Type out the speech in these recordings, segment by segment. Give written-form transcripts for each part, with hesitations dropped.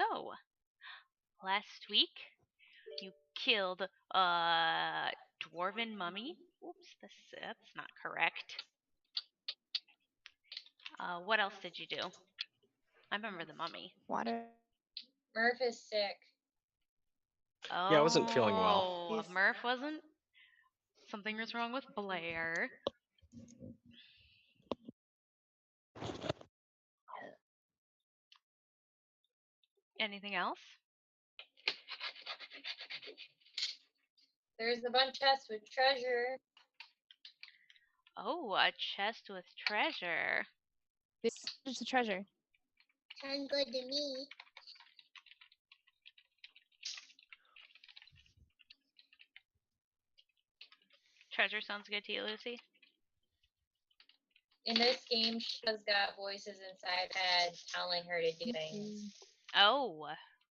So, last week you killed a dwarven mummy. Oops, that's not correct. What else did you do? I remember the mummy. Water. Murph is sick. Oh, Yeah, I wasn't feeling well. He's- Murph wasn't? Something was wrong with Blair. Anything else? There's a bunch of chests with treasure. Oh, a chest with treasure. This is the treasure. Sounds good to me. Treasure sounds good to you, Lucy? In this game, she has got voices inside her head telling her to do things. Oh,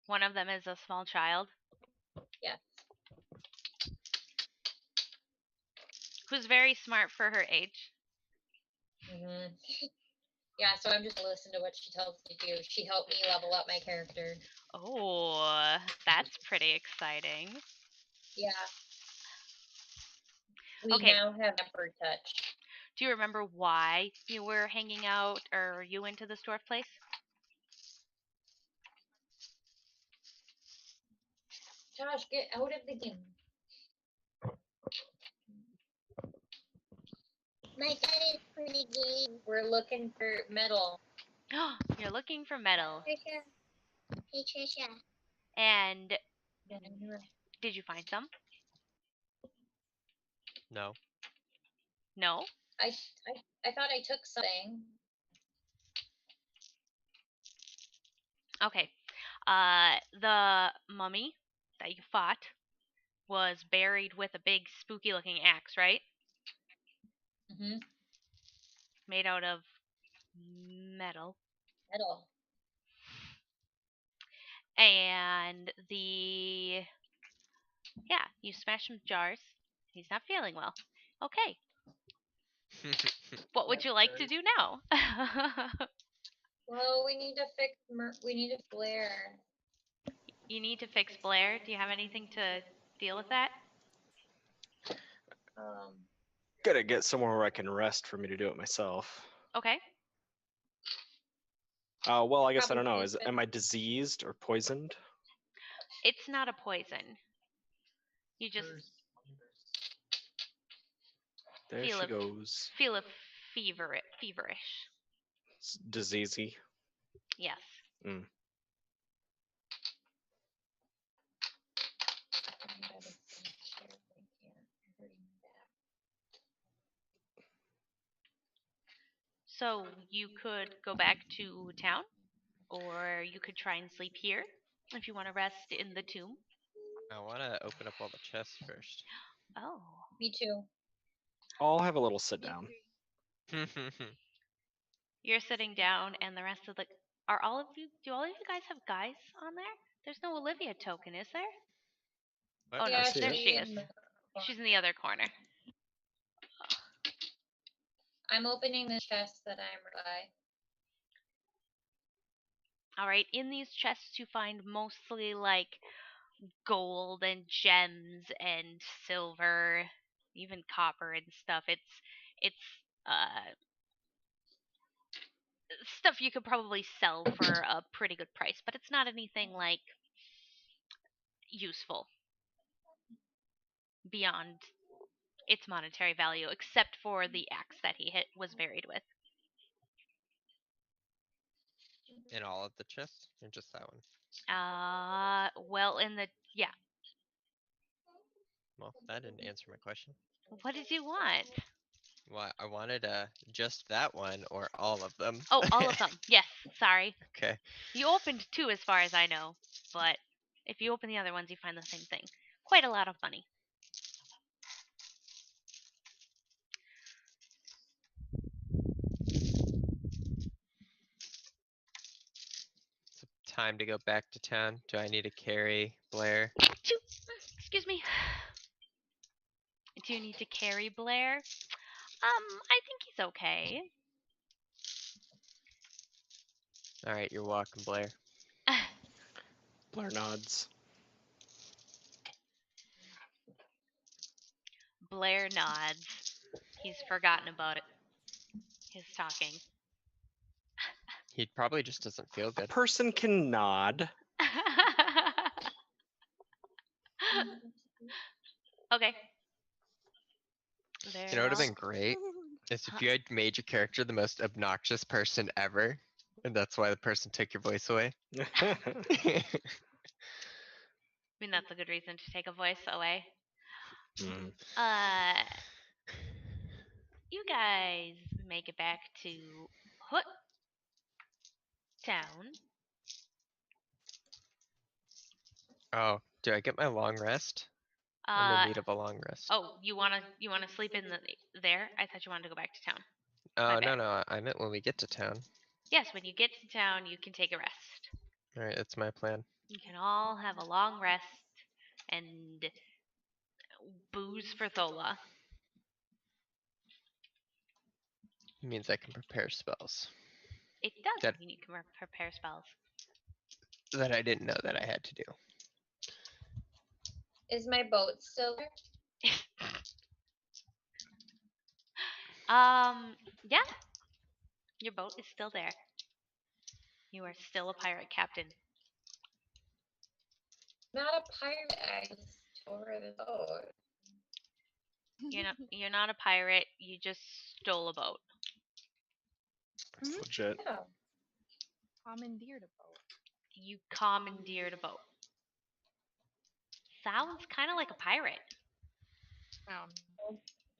one of them is a small child. Yes. Who's very smart for her age. Mm-hmm. Yeah, so I'm just gonna listen to what she tells me to do. She helped me level up my character. Oh, that's pretty exciting. Yeah. We Okay. now have Emperor Touch. Do you remember why you were hanging out or you went to the dwarf place? Josh, get out of the game. My dad is for the game. We're looking for metal. You're looking for metal. Trisha. Hey, Trisha. And did you find some? No. No? I thought I took something. Okay. The mummy that you fought was buried with a big spooky looking axe, right? Mm-hmm. Made out of metal. Metal. And yeah, you smashed some jars. He's not feeling well. Okay. What would you like to do now? Well, we need to fix. We need to Blair. You need to fix Blair. Do you have anything to deal with that? Gotta get somewhere where I can rest for me to do it myself. Okay. Well, I guess I don't know. Probably Am I diseased or poisoned? It's not a poison. You just There feel she a- goes. feel a feverish. It's diseasey. Yes. Mm. So you could go back to town, or you could try and sleep here if you want to rest in the tomb. I want to open up all the chests first. Oh. Me too. I'll have a little sit down. You're sitting down, and the rest of the are all of you? Do all of you guys have guys on there? There's no Olivia token, is there? What? Oh no, Yeah, see there it. she is. She's in the other corner. I'm opening the chest that I'm by. All right, in these chests you find mostly like gold and gems and silver, even copper and stuff. It's stuff you could probably sell for a pretty good price, but it's not anything like useful beyond its monetary value, except for the axe that he was buried with. In all of the chests? Or just that one? Well, yeah. Well, that didn't answer my question. What did you want? Well, I wanted just that one or all of them. Oh, all of them. Yes, sorry. Okay. You opened 2 as far as I know, but if you open the other ones, you find the same thing. Quite a lot of money. It's time to go back to town. Do I need to carry Blair? Excuse me. Do you need to carry Blair? I think he's okay. Alright, you're welcome, Blair. Blair nods. Blair nods. He's forgotten about it. His talking. He probably just doesn't feel A good. person can nod. Okay. Very You know what would have well. been great? Is Huh. if you had made your character the most obnoxious person ever, and that's why the person took your voice away. I mean, that's a good reason to take a voice away. Mm. You guys make it back to Hoot Town. Oh, do I get my long rest? I'm in need of a long rest. Oh, you wanna sleep in there? I thought you wanted to go back to town. Oh, my no, bad. no, I meant when we get to town. Yes, when you get to town, you can take a rest. Alright, that's my plan. You can all have a long rest and booze for Thola. It means I can prepare spells It does That- mean you can prepare spells. that I didn't know that I had to do. Is my boat still there? Yeah. Your boat is still there. You are still a pirate captain. Not a pirate. I just over the boat. You're not a pirate. You just stole a boat. That's legit. Yeah. Commandeered a boat. You commandeered a boat. Sounds kind of like a pirate.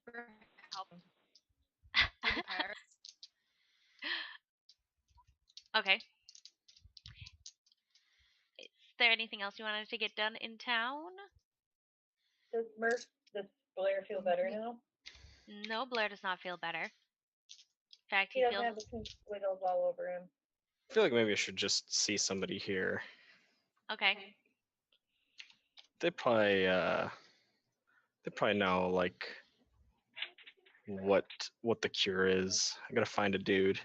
For help. Maybe pirates. Okay. Is there anything else you wanted to get done in town? Does Blair feel better now? No, Blair does not feel better. In fact, He he doesn't feels have the pink wiggles all over him. I feel like maybe I should just see somebody here. okay. They probably know like what the cure is. I gotta find a dude. I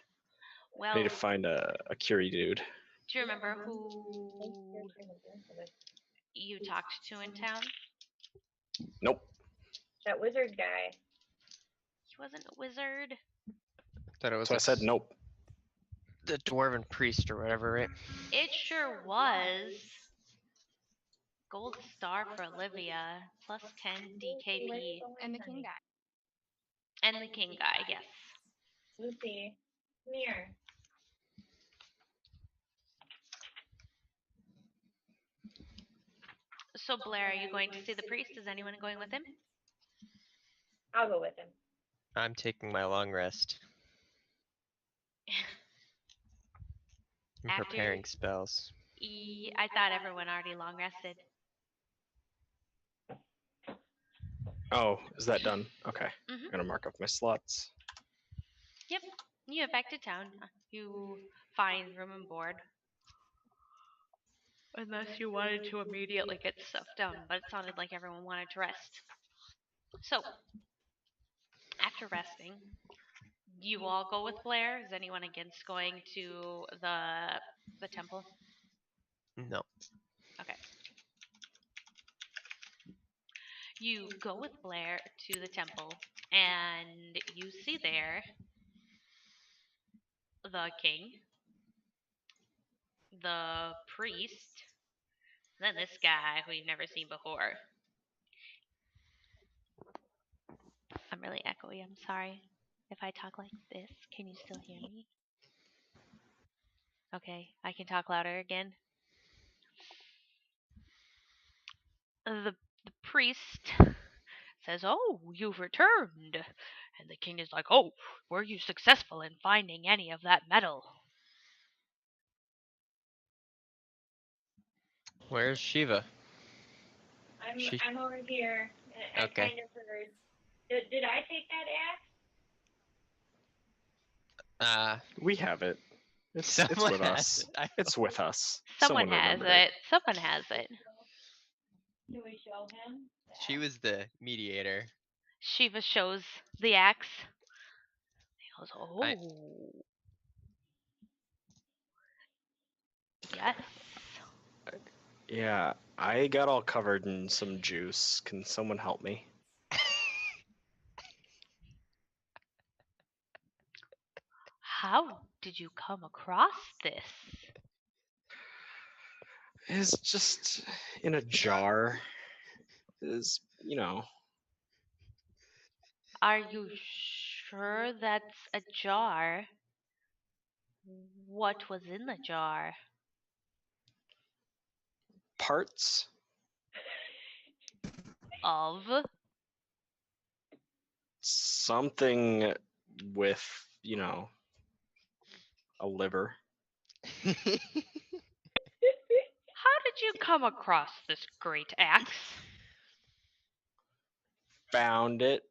Well, need to find a Curie dude. do you remember who you talked to in town? Nope. That wizard guy. He wasn't a wizard. Thought it was So I said nope. the dwarven priest or whatever, right? It sure was. Gold star for Olivia, plus 10 DKP. And the king guy. And the king guy, yes. Lucy, come here. So, Blair, are you going to see the priest? Is anyone going with him? I'll go with him. I'm taking my long rest. I'm After- preparing spells. I thought everyone already long rested. Oh, is that done? Okay. Mhm. I'm gonna mark off my slots. Yep. You get back to town. You find room and board. Unless you wanted to immediately get stuff done, but it sounded like everyone wanted to rest. So, after resting, you all go with Blair. Is anyone against going to the temple? No. Okay. You go with Blair to the temple, and you see there the king, the priest, then this guy who you've never seen before. I'm really echoey, I'm sorry. If I talk like this, can you still hear me? Okay, I can talk louder again. The priest says, "Oh, you've returned." And the king is like, "Oh, were you successful in finding any of that metal?" Where's Shiva? I'm over here. I Okay. kind of heard. Did I take that axe? We have it. It's Someone with has us. it. I It's with us. Someone has remembered it. Someone has it. Can we show him? She was the mediator. Shiva shows the axe. He goes, "Oh, I- yes." Yeah, I got all covered in some juice. Can someone help me? How did you come across this? It's just in a jar. Is Are you sure that's a jar? What was in the jar? parts. Of? Something with a liver. How did you come across this great axe? Found it.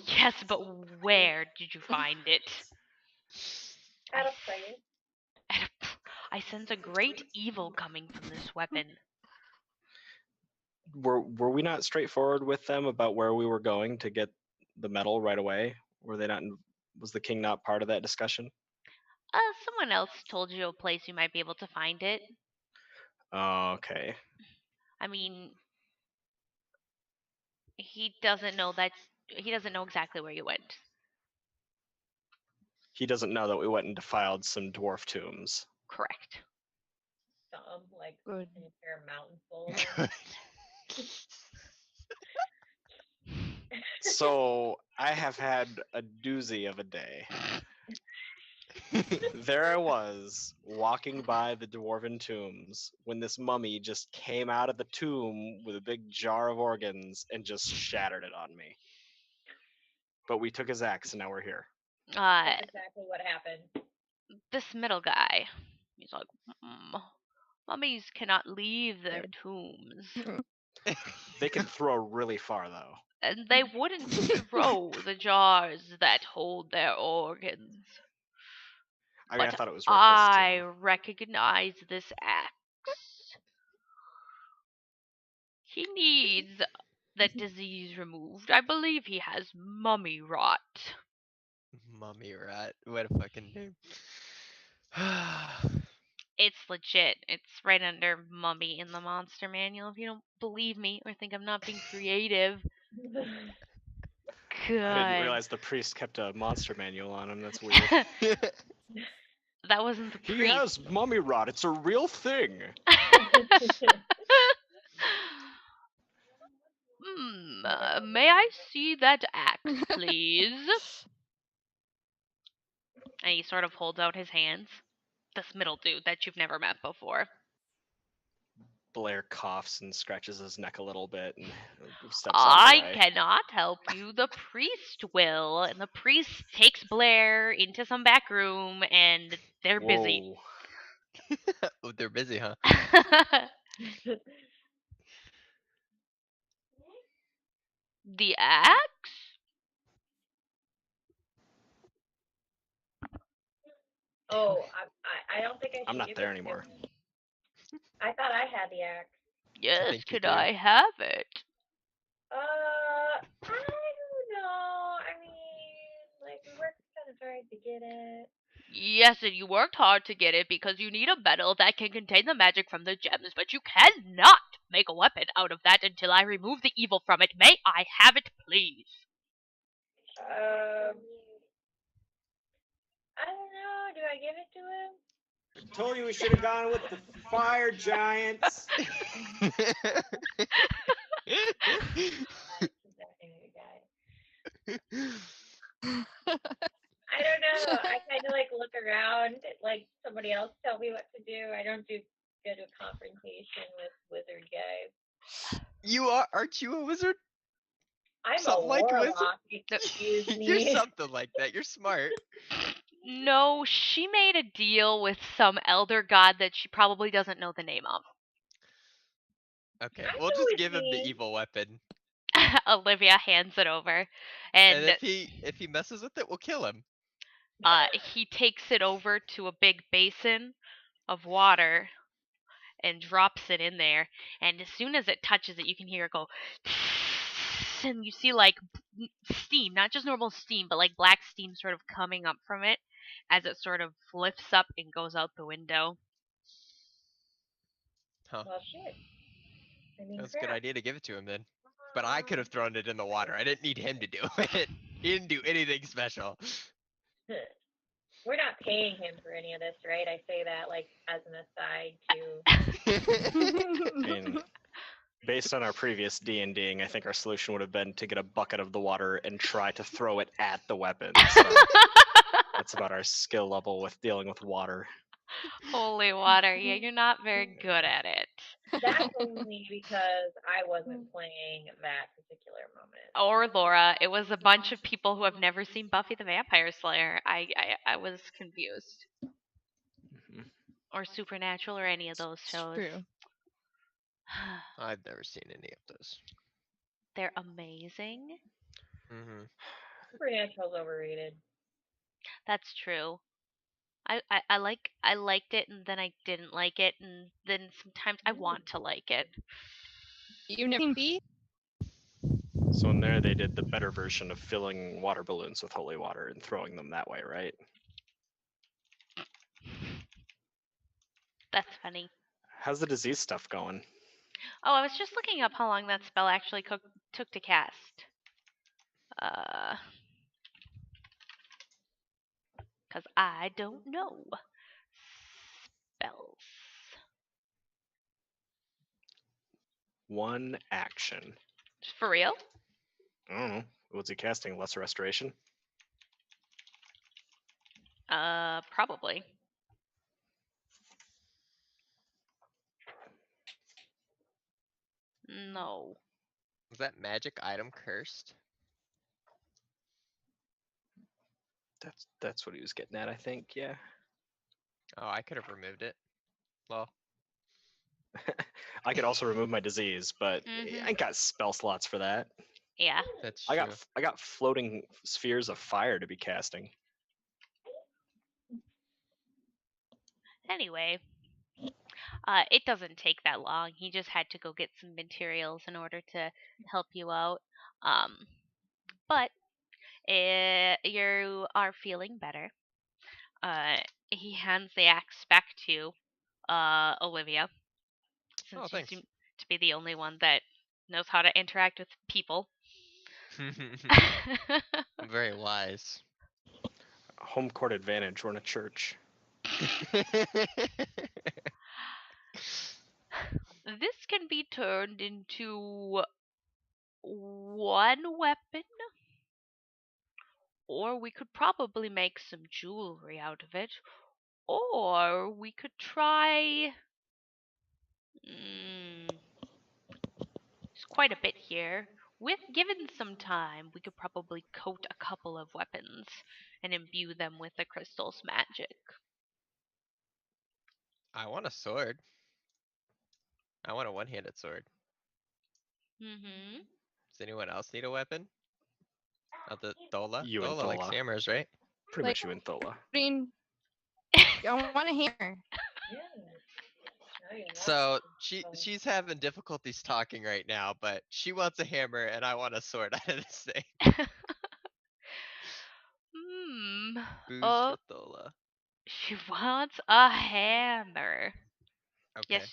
Yes, but where did you find it? At I a place. I sense a great evil coming from this weapon. Were we not straightforward with them about where we were going to get the metal right away? Were they not? Was the king not part of that discussion? Someone else told you a place you might be able to find it. Okay. I mean, he doesn't know exactly where you went. He doesn't know that we went and defiled some dwarf tombs. Correct. Some, like, Good. an entire mountain full of them. So I have had a doozy of a day. There I was, walking by the dwarven tombs, when this mummy just came out of the tomb with a big jar of organs and just shattered it on me. But we took his axe and now we're here. That's exactly what happened. This middle guy, he's like, mummies cannot leave their tombs. They can throw really far though. And they wouldn't throw the jars that hold their organs. I mean, I But thought it was I reckless recognize this axe. He needs that disease removed. I believe he has mummy rot. Mummy rat. What a fucking name. It's legit. It's right under mummy in the monster manual. If you don't believe me or think I'm not being creative, too. I didn't God. realize the priest kept a monster manual on him. That's weird. That wasn't the He priest. has mummy rot. It's a real thing. May I see that axe, please? And he sort of holds out his hands. This middle dude that you've never met before. Blair coughs and scratches his neck a little bit and steps out of the I way. cannot help you. The priest will. And the priest takes Blair into some back room and they're busy. Whoa. Oh, they're busy, huh? The axe? Oh, I don't think I should I'm not give there it to anymore. him. I thought I had the axe. Yes, think you could do. I have it? I don't know. I mean, like, we worked kind of hard to get it. Yes, and you worked hard to get it because you need a metal that can contain the magic from the gems, but you cannot make a weapon out of that until I remove the evil from it. May I have it, please? I don't know. Do I give it to him? Told you we should have gone with the fire giants. I don't know. I kind of like look around, like somebody else tell me what to do. I don't do good with confrontation with wizard guys. Aren't you a wizard? I'm Something a like a wizard? warlock. Excuse You're me. something like that. You're smart. No, she made a deal with some elder god that she probably doesn't know the name of. Okay, I we'll know just what give you him the mean. evil weapon. Olivia hands it over, And and if he messes with it, we'll kill him. he takes it over to a big basin of water and drops it in there. And as soon as it touches it, you can hear it go, and you see like steam, not just normal steam, but like black steam sort of coming up from it. as it sort of flips up and goes out the window. Huh. Well, shit. I mean, That's a good crap. idea to give it to him then. But I could have thrown it in the water. I didn't need him to do it. He didn't do anything special. We're not paying him for any of this, right? I say that like as an aside to. I mean, based on our previous D&Ding, I think our solution would have been to get a bucket of the water and try to throw it at the weapon. So that's about our skill level with dealing with water. Holy water. Yeah, you're not very good at it. That's only because I wasn't playing that particular moment. Or Laura. It was a bunch of people who have never seen Buffy the Vampire Slayer. I was confused. Mhm. Or Supernatural or any of those shows. True. I've never seen any of those. They're amazing. Mm-hmm. Supernatural's overrated. That's true. I liked it and then I didn't like it and then sometimes I want to like it. You've never seen B? So in there, they did the better version of filling water balloons with holy water and throwing them that way, right? That's funny. How's the disease stuff going? Oh, I was just looking up how long that spell actually took to cast. Because I don't know. Spells. One action. For real? I don't know. Was he casting Lesser Restoration? Probably. No. Was that magic item cursed? That's what he was getting at, I think. Yeah. Oh, I could have removed it. Well, I could also remove my disease, but Mhm. I ain't got spell slots for that. Yeah. that's I true. got floating spheres of fire to be casting. Anyway, it doesn't take that long. He just had to go get some materials in order to help you out. But you are feeling better. He hands the axe back to Olivia, since Oh, you thanks. seem to be the only one that knows how to interact with people. Very wise. Home court advantage. We're in a church. This can be turned into one weapon, or we could probably make some jewelry out of it, or we could try. There's quite a bit here. With given some time, we could probably coat a couple of weapons and imbue them with the crystal's magic. I want a sword. I want a one-handed sword. Mm-hmm. Does anyone else need a weapon? Oh, the Thola? You and Thola likes Thola. hammers, right? Pretty Like- much you and Thola. Green. I want a hammer. Yeah. Now you know. So she's having difficulties talking right now, but she wants a hammer and I want a sword out of this thing. Booze Oh, for Thola. she wants a hammer. Okay. Yes.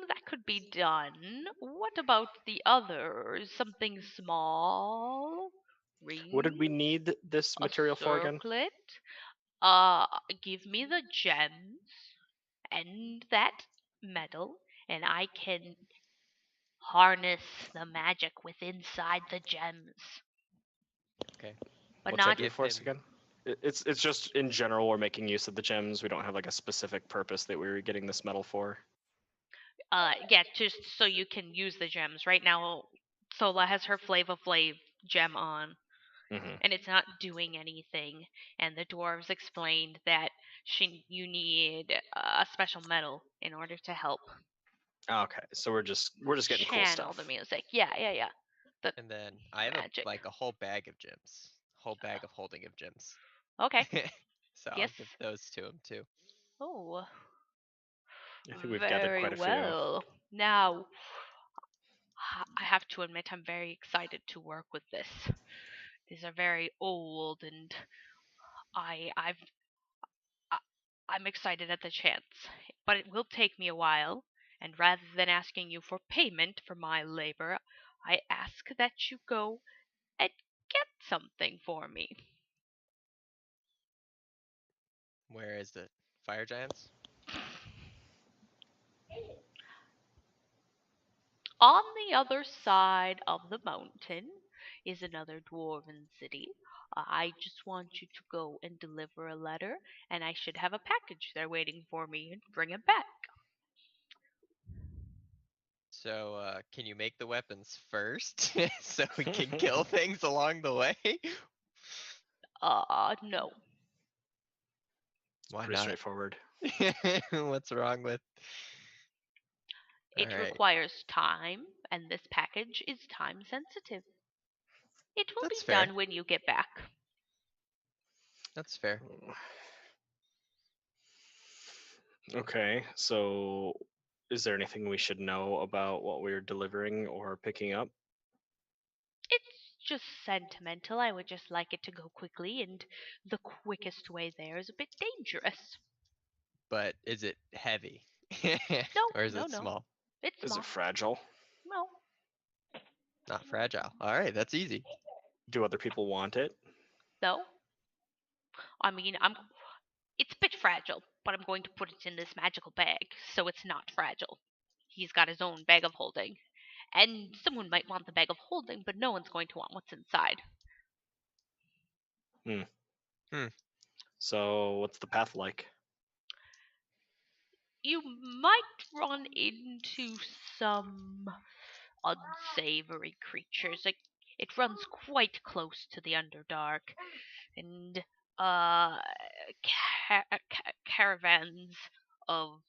That could be done. What about the others? Something small? Ring? What did we need this material for again? Circlet? Give me the gems and that metal, and I can harness the magic within inside the gems. Okay. But What's not that do for us him- again? It's just in general we're making use of the gems. We don't have like a specific purpose that we were getting this metal for. yeah, just so you can use the gems. Right now Sola has her Flava Flav gem on, Hmm. and it's not doing anything. And the dwarves explained that you need a special metal in order to help Okay, so we're just getting cool channel stuff. the music. Yeah. And then I have Magic. like a whole bag of gems. Whole bag of holding of gems. Okay. So Yes. I'll give those to him too. Oh, I think we've gathered very quite a few. well. Now, I have to admit, I'm very excited to work with this. These are very old and I've I- I'm excited at the chance, but it will take me a while. And rather than asking you for payment for my labor, I ask that you go and get something for me. Where is it? Fire giants? On the other side of the mountain is another dwarven city. I just want you to go and deliver a letter, and I should have a package there waiting for me and bring it back. So, can you make the weapons first so we can kill things along the way? No. Why Pretty not? straightforward. What's wrong with? It Alright, requires time, and this package is time sensitive. It will be that's fair. done when you get back. That's fair. Okay, so is there anything we should know about what we're delivering or picking up? It's just sentimental. I would just like it to go quickly, and the quickest way there is a bit dangerous. But is it heavy? No, Or is no, it no. small? It's Is small. it fragile? No. Not fragile. Alright, that's easy. Do other people want it? No. I mean, it's a bit fragile, but I'm going to put it in this magical bag, so it's not fragile. He's got his own bag of holding. And someone might want the bag of holding, but no one's going to want what's inside. So what's the path like? You might run into some unsavory creatures. It runs quite close to the Underdark, and uh, caravans of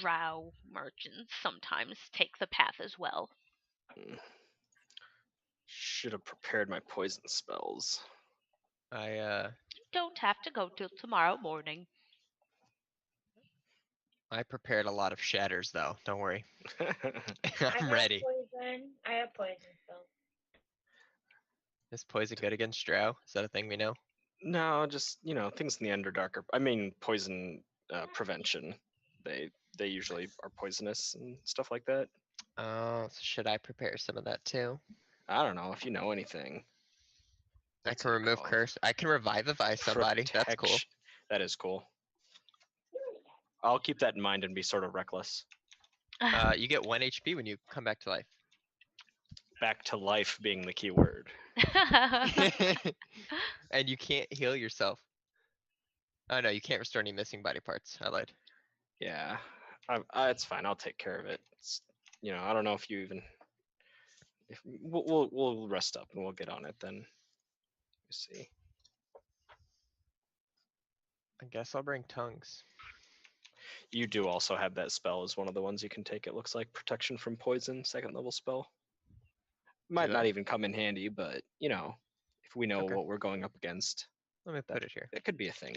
drow merchants sometimes take the path as well. Should have prepared my poison spells. I You don't have to go till tomorrow morning. prepared a lot of shatters though. Don't worry. I I'm have ready. poison. I have poison still. Is poison good against drow? Is that a thing we know? No, just things in the Underdark are. I mean, poison prevention. They usually are poisonous and stuff like that. Oh, so should I prepare some of that too? I don't know if you know anything. I What's can it remove called? curse. I can revivify somebody. That's cool. Protection- That is cool. I'll keep that in mind and be sort of reckless. You get 1 HP when you come back to life. Back to life being the key word. And you can't heal yourself. Oh no, you can't restore any missing body parts. I lied. Yeah, it's fine. I'll take care of it. I don't know if you even. If we'll rest up and we'll get on it then. Let's see. I guess I'll bring tongues. You do also have that spell as one of the ones you can take. It looks like protection from poison, 2nd level spell. Might Do not I? even come in handy, but if we know Okay. what we're going up against, Let me put it here. that could be a thing.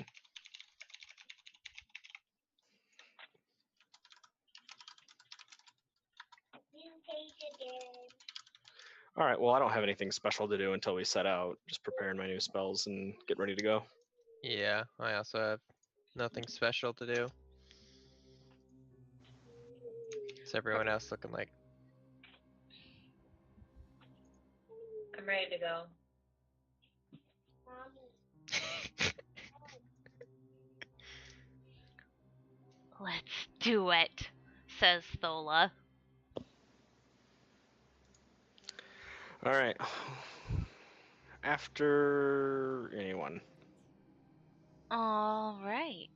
All right. Well, I don't have anything special to do until we set out. Just preparing my new spells and get ready to go. Yeah, I also have nothing special to do. What's everyone else looking like? I'm ready to go. Let's do it, says Thola. All right. After anyone. All right.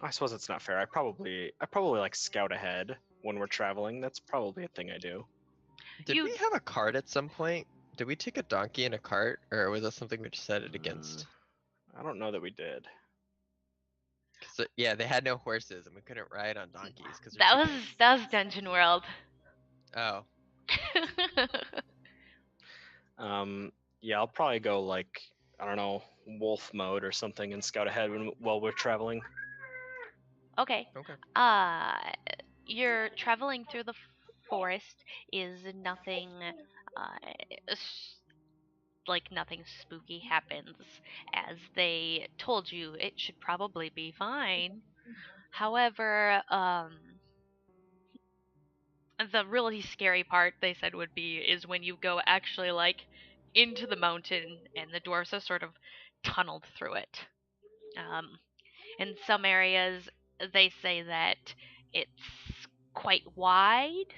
I suppose it's not fair. I probably like scout ahead when we're traveling. That's probably a thing I do. Did You- we have a cart at some point? Did we take a donkey in a cart, or was that something we decided against? I don't know that we did. 'Cause, yeah, they had no horses, and we couldn't ride on donkeys because that was Dungeon World. Oh, Yeah, I'll probably go like I don't know, wolf mode or something and scout ahead while we're traveling. Okay. okay. You're traveling through the forest is nothing like nothing spooky happens. As they told you, it should probably be fine. However, the really scary part they said would be is when you go actually like into the mountain and the dwarves have sort of tunneled through it. In some areas, they say that it's quite wide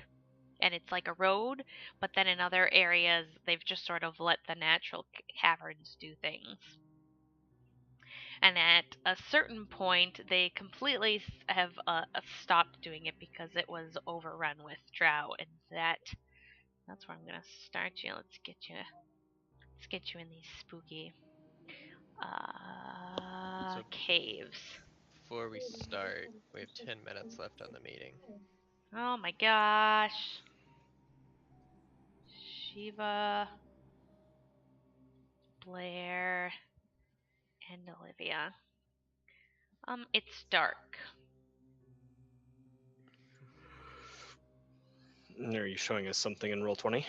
and it's like a road, but then in other areas, they've just sort of let the natural caverns do things. And at a certain point, they completely have stopped doing it because it was overrun with drow, and that's where I'm gonna start you. Let's get you in these spooky So caves. before we start, we have 10 minutes left on the meeting. Oh my gosh. Shiva, Blair, and Olivia. It's dark. Are you showing us something in roll 20?